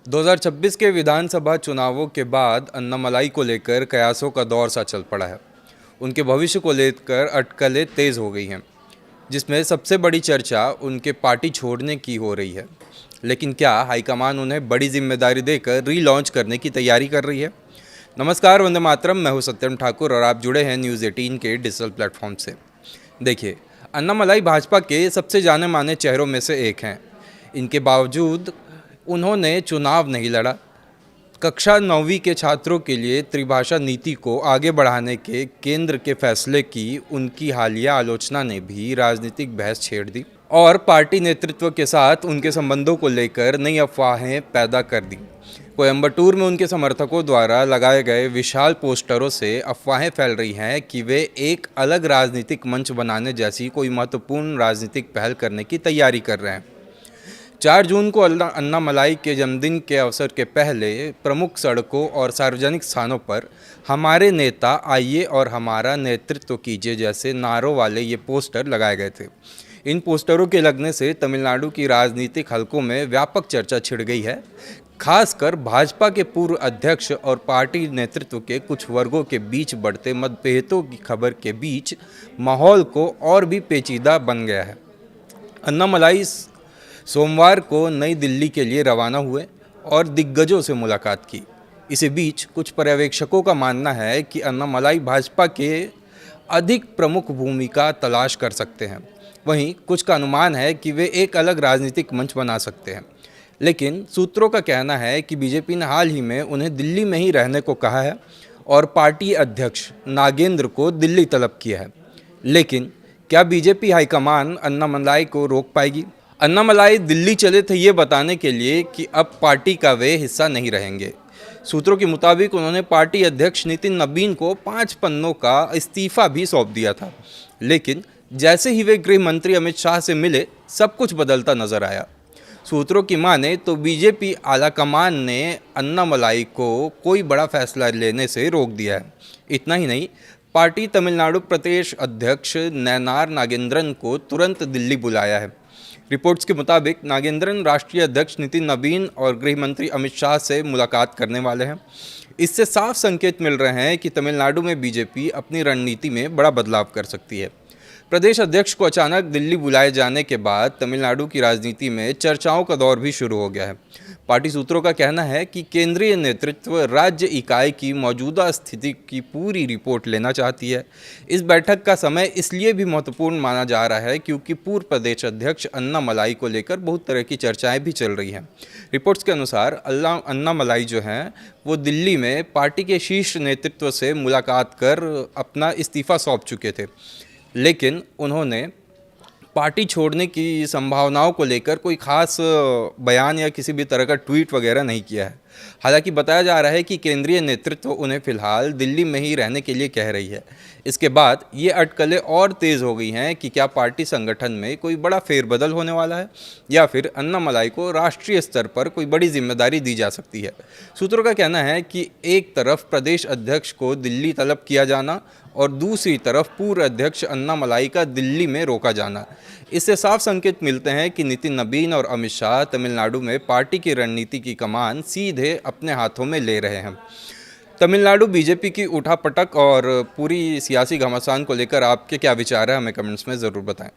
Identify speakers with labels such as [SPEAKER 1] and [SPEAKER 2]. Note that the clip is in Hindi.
[SPEAKER 1] 2026 के विधानसभा चुनावों के बाद अन्नामलाई को लेकर कयासों का दौर सा चल पड़ा है। उनके भविष्य को लेकर अटकलें तेज़ हो गई हैं, जिसमें सबसे बड़ी चर्चा उनके पार्टी छोड़ने की हो रही है। लेकिन क्या हाईकमान उन्हें बड़ी जिम्मेदारी देकर रीलॉन्च करने की तैयारी कर रही है? नमस्कार, वंदे मातरम। मैं हूं सत्यम ठाकुर और आप जुड़े हैं न्यूज़ 18 के डिजिटल प्लेटफॉर्म से। देखिए, अन्नामलाई भाजपा के सबसे जाने माने चेहरों में से एक हैं। इनके बावजूद उन्होंने चुनाव नहीं लड़ा। कक्षा 9वीं के छात्रों के लिए त्रिभाषा नीति को आगे बढ़ाने के केंद्र के फैसले की उनकी हालिया आलोचना ने भी राजनीतिक बहस छेड़ दी और पार्टी नेतृत्व के साथ उनके संबंधों को लेकर नई अफवाहें पैदा कर दी। कोयंबटूर में उनके समर्थकों द्वारा लगाए गए विशाल पोस्टरों से अफवाहें फैल रही हैं कि वे एक अलग राजनीतिक मंच बनाने जैसी कोई महत्वपूर्ण राजनीतिक पहल करने की तैयारी कर रहे हैं। 4 जून को अन्नामलाई के जन्मदिन के अवसर के पहले प्रमुख सड़कों और सार्वजनिक स्थानों पर हमारे नेता आइए और हमारा नेतृत्व कीजिए जैसे नारों वाले ये पोस्टर लगाए गए थे। इन पोस्टरों के लगने से तमिलनाडु की राजनीतिक हलकों में व्यापक चर्चा छिड़ गई है। खासकर भाजपा के पूर्व अध्यक्ष और पार्टी नेतृत्व के कुछ वर्गों के बीच बढ़ते मतभेदों की खबर के बीच माहौल को और भी पेचीदा बन गया है। अन्नामलाई सोमवार को नई दिल्ली के लिए रवाना हुए और दिग्गजों से मुलाकात की। इसी बीच कुछ पर्यवेक्षकों का मानना है कि अन्नामलाई भाजपा के अधिक प्रमुख भूमिका तलाश कर सकते हैं। वहीं कुछ का अनुमान है कि वे एक अलग राजनीतिक मंच बना सकते हैं। लेकिन सूत्रों का कहना है कि बीजेपी ने हाल ही में उन्हें दिल्ली में ही रहने को कहा है और पार्टी अध्यक्ष नागेंद्र को दिल्ली तलब किया है। लेकिन क्या बीजेपी हाईकमान अन्नामलाई को रोक पाएगी? अन्नामलाई दिल्ली चले थे ये बताने के लिए कि अब पार्टी का वे हिस्सा नहीं रहेंगे। सूत्रों के मुताबिक उन्होंने पार्टी अध्यक्ष नितिन नबीन को 5 पन्नों का इस्तीफा भी सौंप दिया था। लेकिन जैसे ही वे गृह मंत्री अमित शाह से मिले, सब कुछ बदलता नजर आया। सूत्रों की माने तो बीजेपी आलाकमान ने अन्नामलाई को कोई बड़ा फैसला लेने से रोक दिया है। इतना ही नहीं, पार्टी तमिलनाडु प्रदेश अध्यक्ष नैनार नागेंद्रन को तुरंत दिल्ली बुलाया है। रिपोर्ट्स के मुताबिक नागेंद्रन राष्ट्रीय अध्यक्ष नितिन नबीन और गृह मंत्री अमित शाह से मुलाकात करने वाले हैं। इससे साफ संकेत मिल रहे हैं कि तमिलनाडु में बीजेपी अपनी रणनीति में बड़ा बदलाव कर सकती है। प्रदेश अध्यक्ष को अचानक दिल्ली बुलाए जाने के बाद तमिलनाडु की राजनीति में चर्चाओं का दौर भी शुरू हो गया है। पार्टी सूत्रों का कहना है कि केंद्रीय नेतृत्व राज्य इकाई की मौजूदा स्थिति की पूरी रिपोर्ट लेना चाहती है। इस बैठक का समय इसलिए भी महत्वपूर्ण माना जा रहा है क्योंकि पूर्व प्रदेश अध्यक्ष अन्नामलाई को लेकर बहुत तरह की चर्चाएं भी चल रही हैं। रिपोर्ट्स के अनुसार अन्नामलाई जो हैं वो दिल्ली में पार्टी के शीर्ष नेतृत्व से मुलाकात कर अपना इस्तीफा सौंप चुके थे। लेकिन उन्होंने पार्टी छोड़ने की संभावनाओं को लेकर कोई खास बयान या किसी भी तरह का ट्वीट वगैरह नहीं किया है। हालांकि बताया जा रहा है कि केंद्रीय नेतृत्व उन्हें फिलहाल दिल्ली में ही रहने के लिए कह रही है। इसके बाद ये अटकलें और तेज़ हो गई हैं कि क्या पार्टी संगठन में कोई बड़ा फेरबदल होने वाला है या फिर अन्नामलाई को राष्ट्रीय स्तर पर कोई बड़ी जिम्मेदारी दी जा सकती है। सूत्रों का कहना है कि एक तरफ प्रदेश अध्यक्ष को दिल्ली तलब किया जाना और दूसरी तरफ पूर्व अध्यक्ष अन्नामलाई का दिल्ली में रोका जाना, इससे साफ संकेत मिलते हैं कि नितिन नबीन और अमित शाह तमिलनाडु में पार्टी की रणनीति की कमान सीधे अपने हाथों में ले रहे हैं। तमिलनाडु बीजेपी की उठापटक और पूरी सियासी घमासान को लेकर आपके क्या विचार है, हमें कमेंट्स में ज़रूर बताएं।